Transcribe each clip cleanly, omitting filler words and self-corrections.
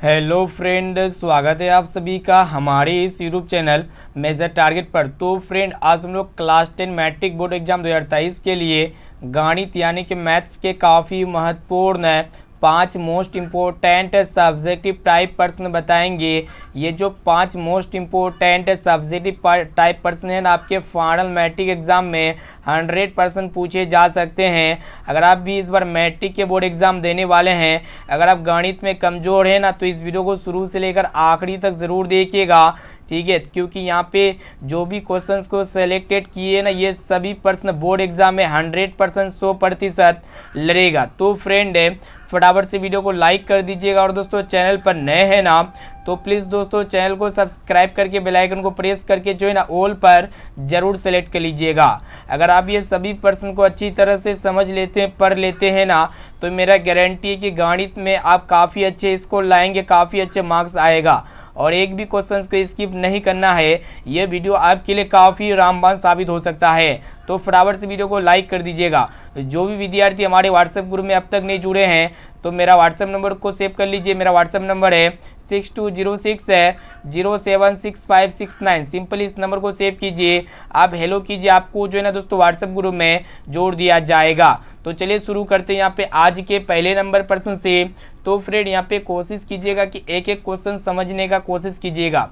Hello friend, स्वागत है आप सभी का हमारे इस यूट्यूब चैनल मेजर टारगेट पर। तो फ्रेंड, आज हम लोग क्लास 10 मैट्रिक बोर्ड एग्जाम 2023 के लिए गणित यानी कि मैथ्स के काफ़ी महत्वपूर्ण 5 मोस्ट इम्पोर्टेंट सब्जेक्टिव टाइप प्रश्न बताएंगे। ये जो 5 मोस्ट इम्पोर्टेंट सब्जेक्टिव टाइप प्रश्न हैं आपके फाइनल मैट्रिक एग्जाम में 100% पूछे जा सकते हैं। अगर आप भी इस बार मैट्रिक के बोर्ड एग्जाम देने वाले हैं, अगर आप गणित में कमज़ोर हैं ना, तो इस वीडियो को शुरू से लेकर आखिरी तक ज़रूर देखिएगा, ठीक है। क्योंकि यहाँ पे जो भी क्वेश्चंस को सेलेक्टेड किए ना, ये सभी प्रश्न बोर्ड एग्जाम में 100% 100% लड़ेगा। तो फ्रेंड, फटाफट से वीडियो को लाइक कर दीजिएगा और दोस्तों चैनल पर नए हैं ना, तो प्लीज़ दोस्तों चैनल को सब्सक्राइब करके बेल आइकन को प्रेस करके जो है ना ऑल पर जरूर सेलेक्ट कर लीजिएगा। अगर आप ये सभी प्रश्न को अच्छी तरह से समझ लेते हैं, पढ़ लेते हैं ना, तो मेरा गारंटी है कि गणित में आप काफ़ी अच्छे स्कोर लाएंगे, काफ़ी अच्छे मार्क्स आएगा। और एक भी क्वेश्चंस को स्किप नहीं करना है। ये वीडियो आपके लिए काफ़ी रामबाण साबित हो सकता है। तो फटाफट से वीडियो को लाइक कर दीजिएगा। जो भी विद्यार्थी हमारे व्हाट्सएप ग्रुप में अब तक नहीं जुड़े हैं, तो मेरा व्हाट्सएप नंबर को सेव कर लीजिए। मेरा व्हाट्सएप नंबर है 6206076569। सिंपल इस नंबर को सेव कीजिए, आप हेलो कीजिए, आपको जो है ना दोस्तों व्हाट्सएप ग्रुप में जोड़ दिया जाएगा। तो चलिए शुरू करते हैं यहाँ पे आज के पहले नंबर प्रश्न से। तो फ्रेंड, यहाँ पे कोशिश कीजिएगा कि एक एक क्वेश्चन समझने का कोशिश कीजिएगा।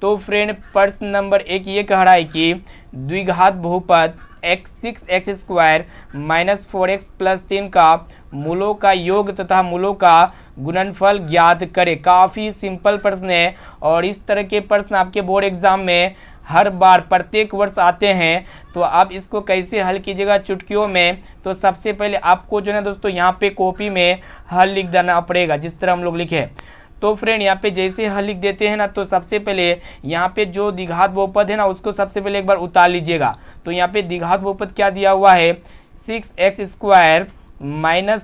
तो फ्रेंड, प्रश्न नंबर 1 ये कह रहा है कि द्विघात बहुपद x6x² - 4x + 3 का मूलों का योग तथा मूलों का गुणनफल ज्ञात करें। काफ़ी सिंपल प्रश्न है और इस तरह के प्रश्न आपके बोर्ड एग्जाम में हर बार प्रत्येक वर्ष आते हैं। तो आप इसको कैसे हल कीजिएगा चुटकियों में, तो सबसे पहले आपको जो है ना दोस्तों यहाँ पे कॉपी में हल लिख देना पड़ेगा, जिस तरह हम लोग लिखे। तो फ्रेंड, यहाँ पे जैसे हल लिख देते हैं ना, तो सबसे पहले यहाँ पे जो द्विघात बहुपद है ना, उसको सबसे पहले एक बार उतार लीजिएगा। तो यहाँ पे द्विघात बहुपद क्या दिया हुआ है, 6x² -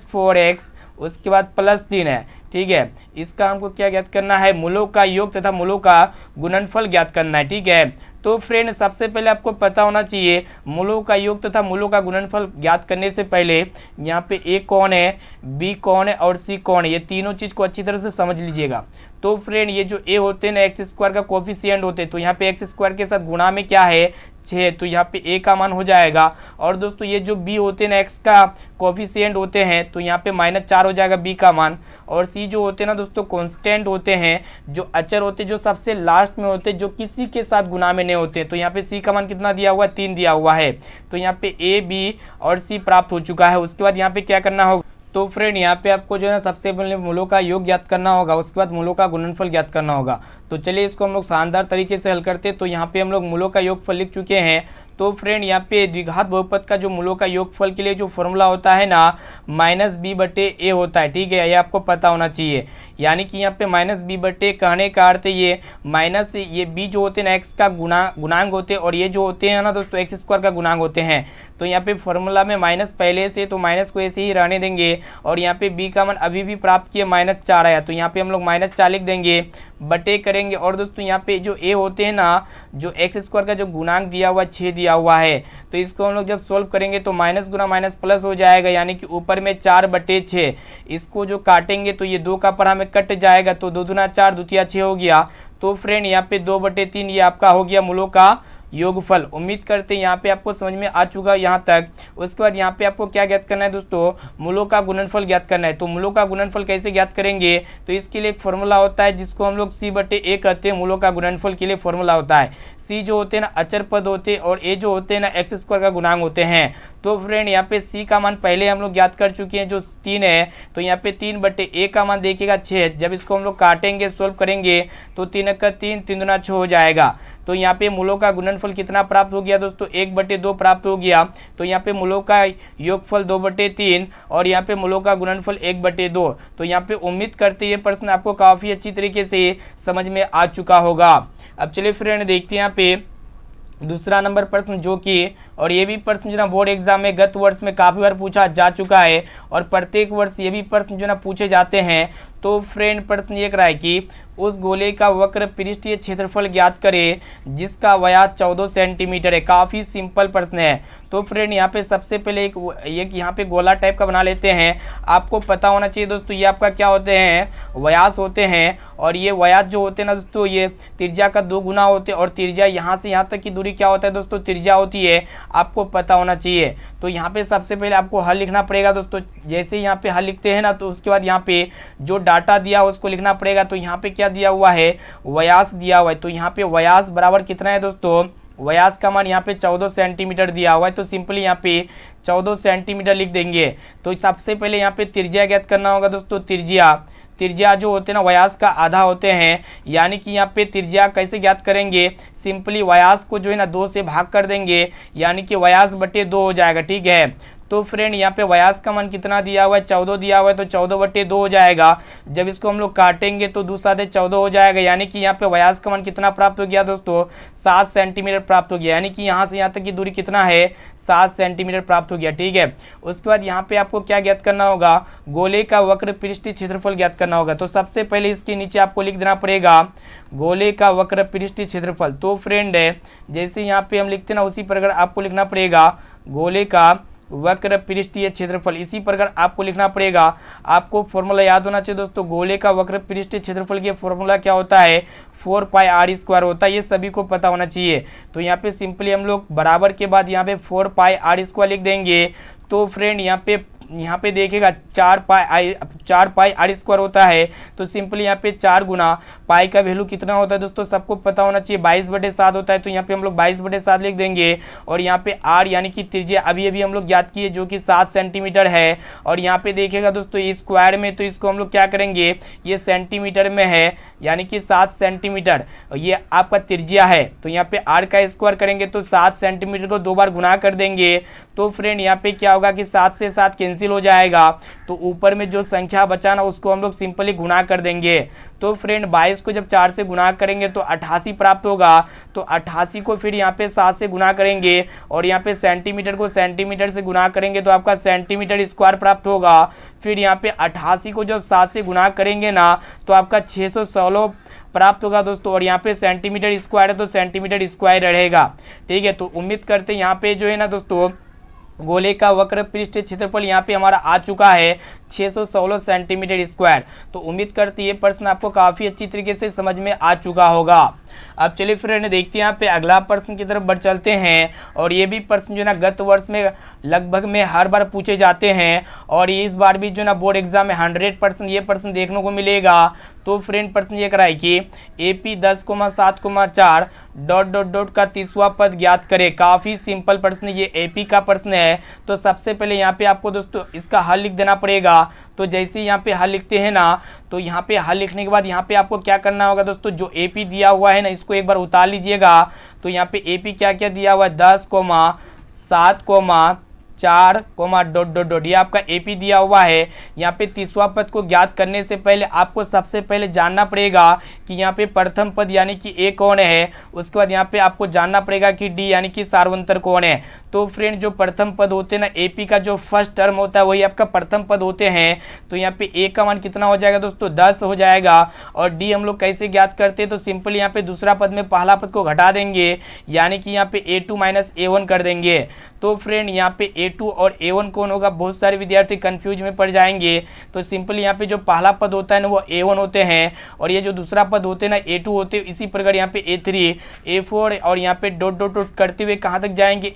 4x उसके बाद +3 है, ठीक है। इसका हमको क्या ज्ञात करना है, मूलों का योग तथा मूलों का गुणनफल ज्ञात करना है, ठीक है। तो फ्रेंड, सबसे पहले आपको पता होना चाहिए मूलों का योग तथा मूलों का गुणनफल ज्ञात करने से पहले यहाँ पे ए कौन है, बी कौन है और सी कौन है, ये तीनों चीज़ को अच्छी तरह से समझ लीजिएगा। तो फ्रेंड, ये जो ए होते हैं ना, x² का कोफिशिएंट होते हैं, तो यहाँ पे x² के साथ गुणा में क्या है 6, तो यहाँ पे ए का मान हो जाएगा। और दोस्तों ये जो बी होते हैं ना, x का कोफिशिएंट होते हैं, तो यहाँ पे -4 हो जाएगा बी का मान। और सी जो होते हैं ना दोस्तों, कांस्टेंट होते हैं, जो अचर होते हैं, जो सबसे लास्ट में होते हैं, जो किसी के साथ गुणा में नहीं होते। तो यहाँ पे सी का मान कितना दिया हुआ है, 3 दिया हुआ है। तो यहाँ पे ए, बी और सी प्राप्त हो चुका है। उसके बाद यहाँ पे क्या करना होगा, तो फ्रेंड यहाँ पे आपको जो है ना सबसे पहले मूलों का योग ज्ञात करना होगा, उसके बाद मूलों का गुणनफल ज्ञात करना होगा। तो चलिए इसको हम लोग शानदार तरीके से हल करते हैं। तो यहाँ पे हम लोग मूलों का योगफल लिख चुके हैं। तो फ्रेंड, यहाँ पे द्विघात बहुपद का जो मूलों का योगफल के लिए जो फॉर्मूला होता है ना, -b/a होता है, ठीक है। ये आपको पता होना चाहिए। यानी कि यहाँ पे -b/a कहने का अर्थ ये माइनस ये b जो होते हैं ना, x का गुणांक होते हैं, और ये जो होते हैं ना दोस्तों x² का गुणांक होते हैं। तो यहाँ पे फॉर्मूला में माइनस पहले से, तो माइनस को ऐसे ही रहने देंगे। और यहाँ पे b का मान अभी भी प्राप्त किए -4 आया, तो यहाँ पे हम लोग -4 लिख देंगे, बटे करेंगे। और दोस्तों यहाँ पे जो a होते हैं ना, जो x² का जो गुणांक दिया हुआ 6 दिया हुआ है, तो इसको हम लोग जब सोल्व करेंगे तो माइनस गुना माइनस प्लस हो जाएगा, यानी कि ऊपर में 4/6। इसको जो काटेंगे तो ये 2 का पढ़ा में कट जाएगा, तो 2 दूना 4, दूतिया 6 हो गया। तो फ्रेंड, यहाँ पे 2/3 ये आपका हो गया मूलों का योगफल। उम्मीद करते हैं यहाँ पे आपको समझ में आ चुका यहाँ तक। उसके बाद यहाँ पे आपको क्या ज्ञात करना है दोस्तों, मूलों का गुणनफल ज्ञात करना है। तो मूलों का गुणनफल कैसे ज्ञात करेंगे, तो इसके लिए एक फॉर्मूला होता है जिसको हम लोग c/a कहते हैं। मूलों का गुणनफल के लिए फॉर्मूला होता है, c जो होते हैं ना अचर पद होते हैं, और a जो होते हैं ना x² का गुणांक होते हैं। तो फ्रेंड, यहाँ पे c का मान पहले हम लोग ज्ञात कर चुके हैं, जो 3 है। तो यहाँ पे 3/a का मान देखिएगा 6। जब इसको हम लोग काटेंगे, सोल्व करेंगे, तो 3 का 3, 3 दूना 6 हो जाएगा। तो यहाँ पे मूलों का गुणनफल कितना प्राप्त हो गया दोस्तों, 1/2 प्राप्त हो गया। तो यहाँ पे मूलों का योगफल 2/3 और यहाँ पे मूलों का गुणनफल 1/2। तो यहाँ पे उम्मीद करते ये प्रश्न आपको काफ़ी अच्छी तरीके से समझ में आ चुका होगा। अब चलिए फ्रेंड, देखते हैं यहाँ पे दूसरा नंबर प्रश्न, जो कि और ये भी प्रश्न जो ना बोर्ड एग्जाम में गत वर्ष में काफ़ी बार पूछा जा चुका है, और प्रत्येक वर्ष ये भी प्रश्न जो ना पूछे जाते हैं। तो फ्रेंड प्रश्न ये कह रहा है कि उस गोले का वक्र पृष्ठीय क्षेत्रफल ज्ञात करें जिसका व्यास 14 सेंटीमीटर है। काफ़ी सिंपल प्रश्न है। तो फ्रेंड यहाँ पे सबसे पहले एक यहाँ पे गोला टाइप का बना लेते हैं। आपको पता होना चाहिए दोस्तों, ये आपका क्या होते हैं, व्यास होते हैं। और ये व्यास जो होते हैं ना दोस्तों, ये त्रिज्या का 2 गुना होते हैं। और त्रिज्या यहाँ से यहाँ तक की दूरी क्या होता है दोस्तों, त्रिज्या होती है। आपको पता होना चाहिए। तो यहाँ पे सबसे पहले आपको हल लिखना पड़ेगा दोस्तों। जैसे यहाँ पे हल लिखते हैं ना, तो उसके बाद यहाँ पे जो डाटा दिया उसको लिखना पड़ेगा। तो यहाँ पे क्या दिया हुआ है, व्यास दिया हुआ है। तो यहाँ पे व्यास बराबर कितना है दोस्तों, व्यास का मान यहाँ पे 14 सेंटीमीटर दिया हुआ है। तो सिंपली यहाँ पे 14 सेंटीमीटर लिख देंगे। तो सबसे पहले यहाँ पे त्रिज्या ज्ञात करना होगा दोस्तों। त्रिज्या जो होते हैं ना, व्यास का आधा होते हैं। यानी कि यहाँ पे त्रिज्या कैसे ज्ञात करेंगे, सिंपली व्यास को जो है ना 2 से भाग कर देंगे, यानी कि व्यास बटे 2 हो जाएगा। ठीक है। तो फ्रेंड यहाँ पे व्यास का मान कितना दिया हुआ है, 14 दिया हुआ है। तो 14 बटे 2 हो जाएगा। जब इसको हम लोग काटेंगे तो 2 सादे 14 हो जाएगा। यानी कि यहाँ पे व्यास का मान कितना प्राप्त हो गया दोस्तों, 7 सेंटीमीटर प्राप्त हो गया। यानी कि यहाँ से यहाँ तक की दूरी कितना है, 7 सेंटीमीटर प्राप्त हो गया। ठीक है। उसके बाद यहाँ पे आपको क्या ज्ञात करना होगा, गोले का वक्र पृष्ठीय क्षेत्रफल ज्ञात करना होगा। तो सबसे पहले इसके नीचे आपको लिख देना पड़ेगा गोले का वक्र पृष्ठीय क्षेत्रफल। तो फ्रेंड जैसे यहाँ पे हम लिखते हैं ना, उसी प्रकार आपको लिखना पड़ेगा गोले का वक्र पृष्ठीय क्षेत्रफल। इसी प्रकार आपको लिखना पड़ेगा। आपको फॉर्मूला याद होना चाहिए दोस्तों, गोले का वक्र पृष्ठीय क्षेत्रफल की फॉर्मूला क्या होता है, 4πr² होता है। ये सभी को पता होना चाहिए। तो यहाँ पे सिंपली हम लोग बराबर के बाद यहाँ पे 4πr² लिख देंगे। तो फ्रेंड यहाँ पे देखिएगा 4πr² होता है। तो सिंपली यहाँ पे 4 गुना पाई का वैल्यू कितना होता है दोस्तों, सबको पता होना चाहिए, 22/7 होता है। तो यहाँ पे हम लोग 22/7 लिख देंगे। और यहाँ पे r यानी कि त्रिज्या अभी हम लोग ज्ञात किए, जो कि 7 सेंटीमीटर है। और यहाँ पे देखिएगा दोस्तों, ये स्क्वायर में, तो इसको हम लोग क्या करेंगे, ये सेंटीमीटर में है, यानी कि 7 सेंटीमीटर ये आपका त्रिज्या है। तो यहाँ पे r का स्क्वायर करेंगे तो 7 सेंटीमीटर को 2 बार गुना कर देंगे। तो फ्रेंड यहाँ पे क्या होगा कि 7 से 7 कैंसिल हो जाएगा। तो ऊपर में जो संख्या बचा ना, उसको हम लोग सिंपली गुना कर देंगे। तो फ्रेंड 22 को जब 4 से गुना करेंगे तो 88 प्राप्त होगा। तो 88 को फिर यहाँ पे 7 से गुना करेंगे। और यहाँ पे सेंटीमीटर को सेंटीमीटर से गुना करेंगे तो आपका सेंटीमीटर स्क्वायर प्राप्त होगा। फिर यहाँ पे 88 को जब 7 से गुना करेंगे ना, तो आपका 616 प्राप्त होगा दोस्तों। और यहाँ पे सेंटीमीटर स्क्वायर है तो सेंटीमीटर स्क्वायर रहेगा। ठीक है। तो उम्मीद करते हैं यहाँ पे जो है ना दोस्तों, गोले का वक्र पृष्ठीय क्षेत्रफल यहाँ पे हमारा आ चुका है 616 सेंटीमीटर स्क्वायर। तो उम्मीद करते हैं ये प्रश्न आपको काफ़ी अच्छी तरीके से समझ में आ चुका होगा। अब चलिए फ्रेंड देखते हैं यहाँ पे अगला प्रश्न की तरफ बढ़ चलते हैं। और ये भी प्रश्न जो ना गत वर्ष में लगभग में हर बार पूछे जाते हैं। और ये इस बार भी जो ना बोर्ड एग्जाम में 100% ये प्रश्न देखने को मिलेगा। तो फ्रेंड प्रश्न ये कराए कि AP 10,7,4 ... का 30वां पद ज्ञात करे। काफ़ी सिंपल प्रश्न, ये AP का प्रश्न है। तो सबसे पहले यहाँ पे आपको दोस्तों इसका हल लिख देना पड़ेगा। तो जैसे यहाँ पे हल लिखते हैं ना, तो यहाँ पे हल लिखने के बाद यहाँ पे आपको क्या करना होगा दोस्तों, जो AP दिया हुआ है ना, इसको एक बार उतार लीजिएगा। तो यहाँ पे AP क्या क्या दिया हुआ है, 10,7,4 ... ये आपका AP दिया हुआ है। यहाँ पे 30वां पद को ज्ञात करने से पहले आपको सबसे पहले जानना पड़ेगा कि यहाँ पे प्रथम पद यानी कि A कौन है। उसके बाद यहाँ पे आपको जानना पड़ेगा कि D यानी कि सार्वंतर कौन है। तो फ्रेंड जो प्रथम पद होते हैं ना, AP का जो फर्स्ट टर्म होता है वही आपका प्रथम पद होते हैं। तो यहाँ पे A का मान कितना हो जाएगा दोस्तों, 10 हो जाएगा। और D हम लोग कैसे ज्ञात करते हैं, तो सिंपल यहाँ पे दूसरा पद में पहला पद को घटा देंगे, यानी कि यहाँ पे A2 - A1 कर देंगे। तो फ्रेंड यहाँ पे A2 और A1 कौन होगा, बहुत सारे विद्यार्थी कंफ्यूज में पड़ जाएंगे। तो सिंपल यहाँ पे जो पहला पद होता है ना वो A1 होते हैं। और ये जो दूसरा पद होते हैं ना A2 होते हैं। इसी प्रकार यहाँ पे A3 A4 और यहाँ पे डॉट डॉट डॉट करते हुए कहाँ तक जाएंगे,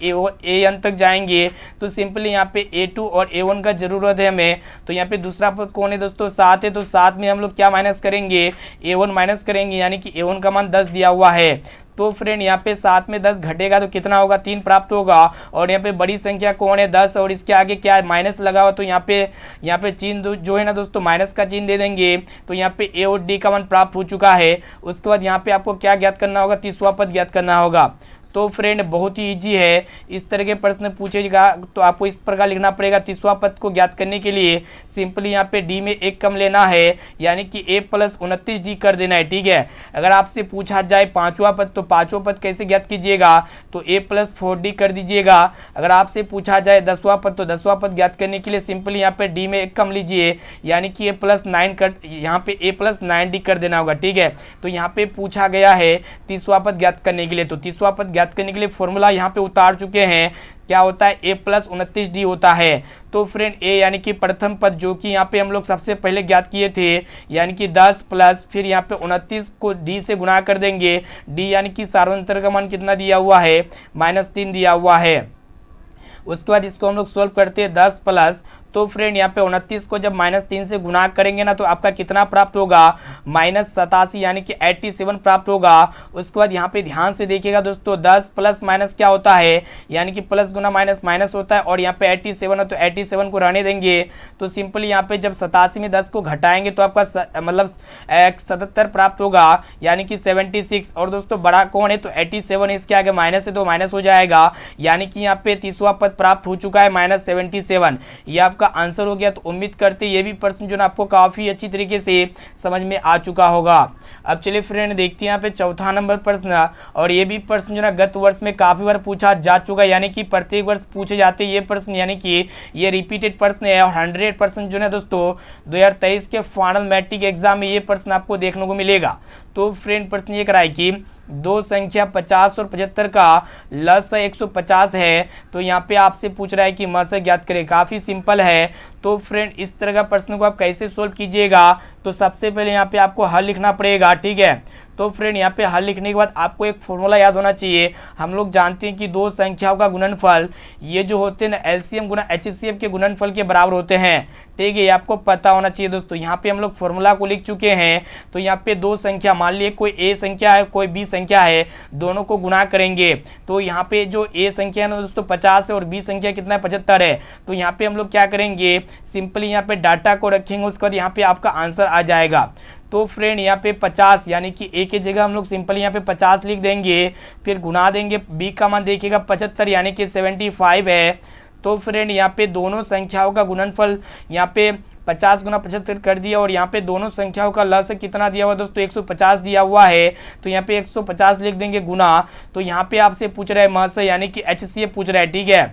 AN तक जाएंगे। तो सिंपली यहाँ पे A2 और A1 का जरूरत है हमें। तो यहाँ पे दूसरा पद कौन है दोस्तों, 7 है। तो 7 में हम लोग क्या माइनस करेंगे, A1 माइनस करेंगे, यानी कि A1 का मान 10 दिया हुआ है। तो फ्रेंड यहाँ पे 7 में 10 घटेगा तो कितना होगा, 3 प्राप्त होगा। और यहाँ पे बड़ी संख्या कौन है, 10, और इसके आगे क्या है, माइनस लगा हुआ। तो यहाँ पे चिन्ह जो है ना दोस्तों, माइनस का चिन्ह दे देंगे। तो यहाँ पे A और D का मान प्राप्त हो चुका है। उसके बाद यहाँ पे आपको क्या ज्ञात करना होगा, 30वां पद ज्ञात करना होगा। तो फ्रेंड बहुत ही ईजी है, इस तरह के प्रश्न पूछेगा तो आपको इस प्रकार लिखना पड़ेगा। 30वां पद को ज्ञात करने के लिए सिंपली यहाँ पे डी में एक कम लेना है, यानी कि a प्लस 29d कर देना है। ठीक है, अगर आपसे पूछा जाए 5वां पद, तो 5वां पद कैसे ज्ञात कीजिएगा, तो a प्लस 4d कर दीजिएगा। अगर आपसे पूछा जाए 10वां पद, तो 10वां पद ज्ञात करने के लिए सिंपली यहाँ पे डी में एक कम लीजिए, यानी कि a प्लस 9 कर, यहाँ पे a प्लस 9d कर देना होगा। ठीक है, तो यहाँ पे पूछा गया है 30वां पद ज्ञात करने के लिए, तो 30वां पद ज्ञात करने के लिए फॉर्मूला यहाँ पे उतार चुके हैं। क्या होता है, a प्लस 29d होता है। तो फ्रेंड a यानी कि प्रथम पद जो कि यहाँ पे हम लोग सबसे पहले ज्ञात किए थे, यानी कि 10 प्लस फिर यहाँ पे 29 को d से गुणा कर देंगे। d यानी कि सार्वंतर का मान कितना दिया हुआ है, -3 दिया हुआ है। उसके बाद इसको हम लोग सोल्व करते हैं 10 प्लस, तो फ्रेंड यहाँ पे 29 को जब -3 से गुणा करेंगे ना, तो आपका कितना प्राप्त होगा, -87 यानी कि 87 प्राप्त होगा। उसके बाद यहाँ पे ध्यान से देखिएगा दोस्तों, 10 प्लस माइनस क्या होता है, यानी कि प्लस गुना माइनस माइनस होता है, और यहाँ पे 87 है तो 87 को रहने देंगे। तो सिंपली यहाँ पे जब 87 में 10 को घटाएंगे तो आपका मतलब 77 प्राप्त होगा, यानी कि 76। और दोस्तों बड़ा कौन है, तो 87 इसके आगे माइनस है तो माइनस हो जाएगा, यानी कि यहाँ पे 30वां पद प्राप्त हो चुका है -77। ये आपका आंसर हो गया। तो उम्मीद करते ये भी प्रश्न जो ना आपको काफी अच्छी तरीके से समझ में आ चुका होगा। अब चलिए फ्रेंड देखते हैं यहाँ पे चौथा नंबर प्रश्न, और ये भी प्रश्न जो ना गत वर्ष में काफी बार पूछा जा चुका है, यानी कि प्रत्येक वर्ष पूछे जाते हैं ये प्रश्न, यानी कि ये रिपीटेड प्रश्न है। और 100% जो है दोस्तों 2023 के फाइनल मैट्रिक एग्जाम में ये प्रश्न आपको देखने को मिलेगा। तो फ्रेंड प्रश्न ये कराए कि दो संख्या 50 और 75 का लस 150 है, तो यहाँ पे आपसे पूछ रहा है कि मस ज्ञात करें। काफ़ी सिंपल है। तो फ्रेंड इस तरह का प्रश्न को आप कैसे सोल्व कीजिएगा, तो सबसे पहले यहाँ पे आपको हल लिखना पड़ेगा। ठीक है, तो फ्रेंड यहाँ पे हल लिखने के बाद आपको एक फॉर्मूला याद होना चाहिए। हम लोग जानते हैं कि दो संख्याओं का गुणनफल ये जो होते हैं ना, एलसीएम गुना एचसीएफ के गुणनफल के बराबर होते हैं। ठीक है, ये आपको पता होना चाहिए दोस्तों। यहाँ पे हम लोग फॉर्मूला को लिख चुके हैं। तो यहाँ पे दो संख्या, मान लिए कोई ए संख्या है कोई बी संख्या है, दोनों को गुणा करेंगे। तो यहाँ पे जो ए संख्या है ना दोस्तों 50 है, और बी संख्या कितना है 75 है। तो यहाँ पे हम लोग क्या करेंगे, सिंपली यहाँ पे डाटा को रखेंगे, उसके बाद यहाँ पे आपका आंसर आ जाएगा। तो फ्रेंड यहाँ पे 50 यानी कि ए की जगह हम लोग सिंपल यहाँ पे 50 लिख देंगे, फिर गुना देंगे। बी का मान देखिएगा 75 यानी कि 75 है। तो फ्रेंड यहाँ पे दोनों संख्याओं का गुणनफल यहाँ पे 50 गुना 75 कर दिया, और यहाँ पे दोनों संख्याओं का लस कितना दिया हुआ दोस्तों 150 दिया हुआ है। तो यहाँ पे 150 लिख देंगे गुना। तो यहाँ पे आपसे पूछ रहा है मस यानी कि एचसीएफ पूछ रहा है। ठीक है,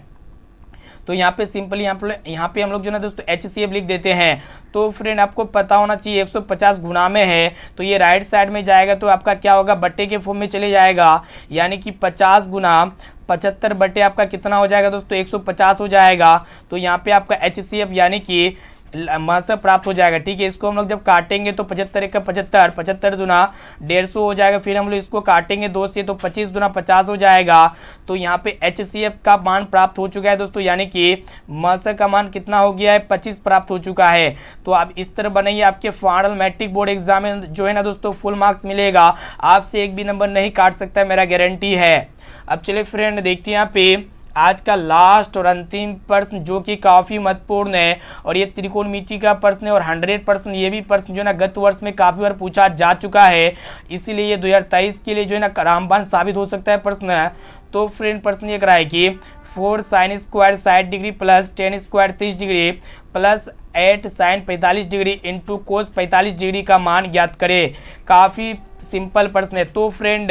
तो यहाँ पे सिंपली यहाँ पे हम लोग जो ना दोस्तों एचसीएफ लिख देते हैं। तो फ्रेंड आपको पता होना चाहिए 150 गुना में है, तो ये राइट साइड में जाएगा, तो आपका क्या होगा, बट्टे के फॉर्म में चले जाएगा, यानी कि 50 गुना 75 बटे आपका कितना हो जाएगा दोस्तों 150 हो जाएगा। तो यहाँ पे आपका एचसीएफ यानी कि मास प्राप्त हो जाएगा। ठीक है, इसको हम लोग जब काटेंगे तो 75 का 75, 75 दुना 150 हो जाएगा। फिर हम लोग इसको काटेंगे 2 से, तो 25 दुना 50 हो जाएगा। तो यहाँ पे एचसीएफ का मान प्राप्त हो चुका है दोस्तों, यानी कि मास का मान कितना हो गया है 25 प्राप्त हो चुका है। तो आप इस तरह बनाइए, आपके फाइनल मैट्रिक बोर्ड एग्जाम में जो है ना दोस्तों फुल मार्क्स मिलेगा, आपसे एक भी नंबर नहीं काट सकता, मेरा गारंटी है। अब चलिए फ्रेंड देखते हैं यहाँ पे आज का लास्ट और अंतिम प्रश्न, जो कि काफ़ी महत्वपूर्ण है, और ये त्रिकोणमिति का प्रश्न है। और 100% ये भी प्रश्न जो है ना गत वर्ष में काफ़ी बार पूछा जा चुका है, इसीलिए ये 2023 के लिए जो है ना रामबाण साबित हो सकता है प्रश्न। तो फ्रेंड प्रश्न ये कराए कि 4 sin square 60 degree plus 10 square 30 degree plus 8 sin 45 degree into cos 45 degree का मान ज्ञात करें। काफ़ी सिंपल प्रश्न है। तो फ्रेंड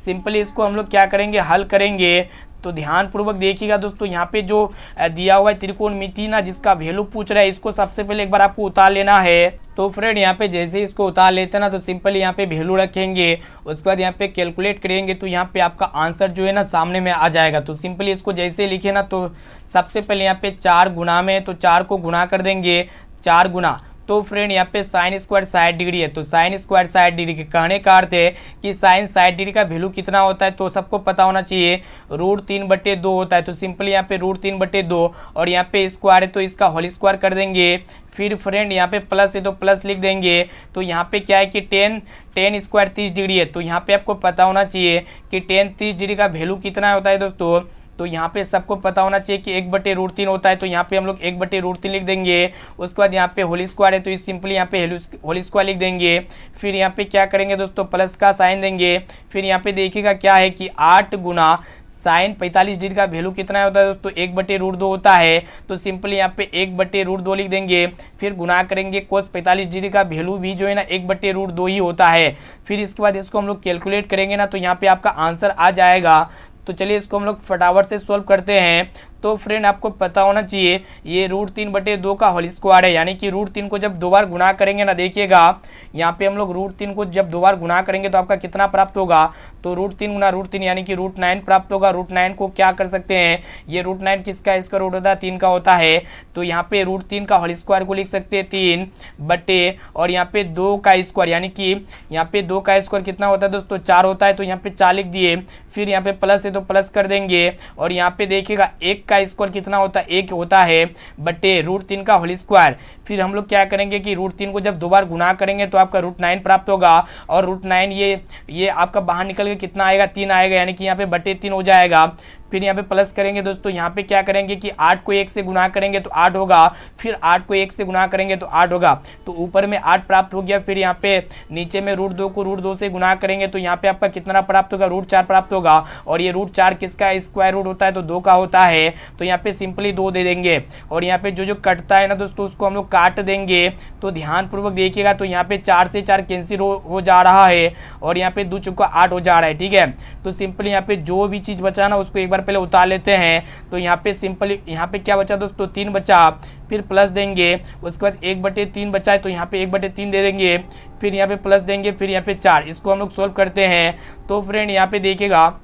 सिंपली इसको हम लोग क्या करेंगे, हल करेंगे। तो ध्यान पूर्वक देखिएगा दोस्तों, यहाँ पे जो दिया हुआ है त्रिकोणमिति ना, जिसका वैल्यू पूछ रहा है, इसको सबसे पहले एक बार आपको उतार लेना है। तो फ्रेंड यहाँ पे जैसे ही इसको उतार लेते हैं ना, तो सिंपली यहाँ पे वैल्यू रखेंगे, उसके बाद यहाँ पे कैलकुलेट करेंगे, तो यहाँ पे आपका आंसर जो है ना सामने में आ जाएगा। तो सिंपली इसको जैसे लिखे ना, तो सबसे पहले यहाँ पे 4 गुना में, तो 4 को गुना कर देंगे, 4 गुना। तो फ्रेंड यहाँ पे साइन स्क्वायर 60 डिग्री है, तो साइन स्क्वायर 60 डिग्री के कहने का अर्थ है कि साइन 60 डिग्री का वैल्यू कितना होता है, तो सबको पता होना चाहिए √3/2 होता है। तो सिंपली यहाँ पे √3/2, और यहाँ पे स्क्वायर है तो इसका होल स्क्वायर कर देंगे। फिर फ्रेंड यहाँ पे प्लस है तो प्लस लिख देंगे। तो यहाँ पे क्या है कि 10 स्क्वायर 30 डिग्री है, तो यहाँ पे आपको पता होना चाहिए कि 10 30 डिग्री का वैल्यू कितना होता है दोस्तों तो यहाँ पे सबको पता होना चाहिए कि 1/√3 होता है, तो यहाँ पे हम लोग 1/√3 लिख देंगे। उसके बाद यहाँ पे होल स्क्वायर है तो इस सिंपली यहाँ पे होल स्क्वायर लिख देंगे। फिर यहाँ पे क्या करेंगे दोस्तों, प्लस का साइन देंगे। फिर यहाँ पे देखिएगा क्या है कि 8 गुना साइन 45 डिग्री का वैल्यू कितना होता है दोस्तों, 1/√2 होता है, तो सिंपली यहाँ पे 1/√2 लिख देंगे। फिर गुना करेंगे कोस 45 डिग्री का वैल्यू भी जो है ना 1/√2 ही होता है। फिर इसके बाद इसको हम लोग कैलकुलेट करेंगे ना, तो यहाँ पे आपका आंसर आ जाएगा। तो चलिए इसको हम लोग फटाफट से सॉल्व करते हैं। तो फ्रेंड आपको पता होना चाहिए ये √3/2 का होल स्क्वायर है, यानी कि √3 को जब 2 बार गुना करेंगे ना, देखिएगा यहाँ पे हम लोग √3 को जब 2 बार गुना करेंगे तो आपका कितना प्राप्त होगा, तो √3 गुना √3 यानी कि √9 प्राप्त होगा। √9 को क्या कर सकते हैं, ये √9 किसका स्क्वायर रूट होता है, 3 का होता है, तो यहाँ पे √3 का होल स्क्वायर को लिख सकते हैं 3 बटे, और यहाँ पे 2 का स्क्वायर यानी कि यहाँ पे 2 का स्क्वायर कितना होता है दोस्तों, 4 होता है, तो यहाँ पे 4 लिख दिए। फिर यहाँ पे प्लस है तो प्लस कर देंगे, और यहाँ पे देखिएगा 1 का स्क्वायर कितना होता है, 1 होता है, बटे √3 का होल स्क्वायर। फिर हम लोग क्या करेंगे कि √3 को जब 2 बार गुना करेंगे तो आपका √9 प्राप्त होगा, और √9 ये आपका बाहर निकल के कितना आएगा, 3 आएगा, यानी कि यहाँ पे बटे 3 हो जाएगा। फिर यहाँ पे प्लस करेंगे दोस्तों, यहाँ पे क्या करेंगे कि 8 को 1 से गुना करेंगे तो 8 होगा, फिर 8 को 1 से गुना करेंगे तो 8 होगा, तो ऊपर में 8 प्राप्त हो गया। फिर यहाँ पे नीचे में √2 को √2 से गुना करेंगे तो यहाँ पे आपका कितना प्राप्त होगा, √4 प्राप्त होगा, और ये √4 किसका स्क्वायर रूट होता है, तो 2 का होता है, तो यहाँ पे सिंपली 2 दे देंगे। और यहाँ पे जो कटता है ना दोस्तों उसको हम लोग काट देंगे, तो ध्यानपूर्वक देखिएगा, तो यहाँ पे 4 से 4 कैंसिल हो जा रहा है, और यहाँ पे 2 चुका 8 हो जा रहा है, ठीक है। तो सिंपली यहाँ पे जो भी चीज़ बचा ना उसको एक बार पहले उतार लेते हैं। तो यहाँ पे सिंपली यहाँ पे क्या बचा दोस्तों, 3 बचा, फिर प्लस देंगे, उसके बाद 1/3 बचा है तो यहाँ पे 1/3 दे देंगे, फिर यहाँ पे प्लस देंगे, फिर यहाँ पे 4। इसको हम लोग सोल्व करते हैं। तो फ्रेंड यहाँ पे देखिएगा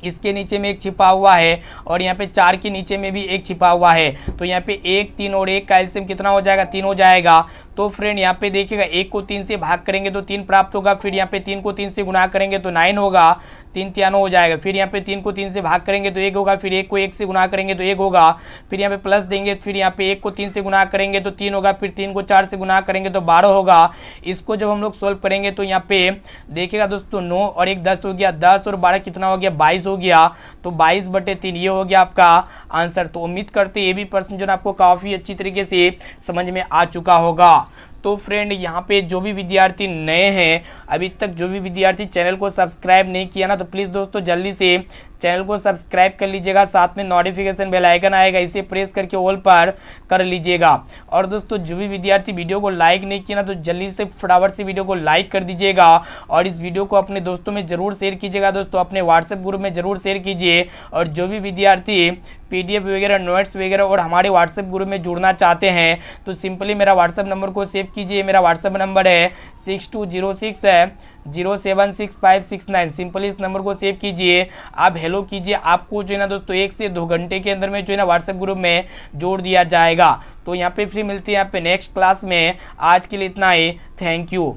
इसके नीचे में एक छिपा हुआ है, और यहाँ पे 4 के नीचे में भी एक छिपा हुआ है, तो यहाँ पे 1, 3 और 1 का एलसीएम कितना हो जाएगा, 3 हो जाएगा। तो फ्रेंड यहाँ पे देखिएगा 1 को 3 से भाग करेंगे तो 3 प्राप्त होगा, फिर यहाँ पे 3 को 3 से गुना करेंगे तो 9 होगा, 3 3 हो जाएगा। फिर यहाँ पे 3 को 3 से भाग करेंगे तो 1 होगा, फिर 1 को 1 से गुना करेंगे तो 1 होगा, फिर यहाँ पे प्लस देंगे, फिर यहाँ पे 1 को 3 से गुना करेंगे तो 3 होगा, फिर 3 को 4 से गुना करेंगे तो 12 होगा। इसको जब हम लोग सोल्व करेंगे तो यहाँ पे देखिएगा दोस्तों 9 और 1 10 हो गया, 10 और 12 कितना हो गया, 22 हो गया, तो 22/3 ये हो गया आपका आंसर। तो उम्मीद करते ये भी प्रश्न जो आपको काफ़ी अच्छी तरीके से समझ में आ चुका होगा। तो फ्रेंड यहाँ पे जो भी विद्यार्थी नए हैं, अभी तक जो भी विद्यार्थी चैनल को सब्सक्राइब नहीं किया ना, तो प्लीज़ दोस्तों जल्दी से चैनल को सब्सक्राइब कर लीजिएगा, साथ में नोटिफिकेशन बेल आइकन आएगा, इसे प्रेस करके ऑल पर कर लीजिएगा। और दोस्तों जो भी विद्यार्थी वीडियो को लाइक नहीं किया ना, तो जल्दी से फटाफट से वीडियो को लाइक कर दीजिएगा, और इस वीडियो को अपने दोस्तों में ज़रूर शेयर कीजिएगा दोस्तों, अपने व्हाट्सएप ग्रुप में ज़रूर शेयर कीजिए। और जो भी विद्यार्थी PDF वगैरह नोट्स वगैरह और हमारे व्हाट्सएप ग्रुप में जुड़ना चाहते हैं तो सिंपली मेरा व्हाट्सएप नंबर को सेव कीजिए। मेरा व्हाट्सएप नंबर है 6206076569। सिंपली इस नंबर को सेव कीजिए, आप हेलो कीजिए, आपको जो है ना दोस्तों 1 से 2 घंटे के अंदर में जो है ना व्हाट्सएप ग्रुप में जोड़ दिया जाएगा। तो यहाँ पे फिर मिलते हैं यहाँ पे नेक्स्ट क्लास में। आज के लिए इतना ही, थैंक यू।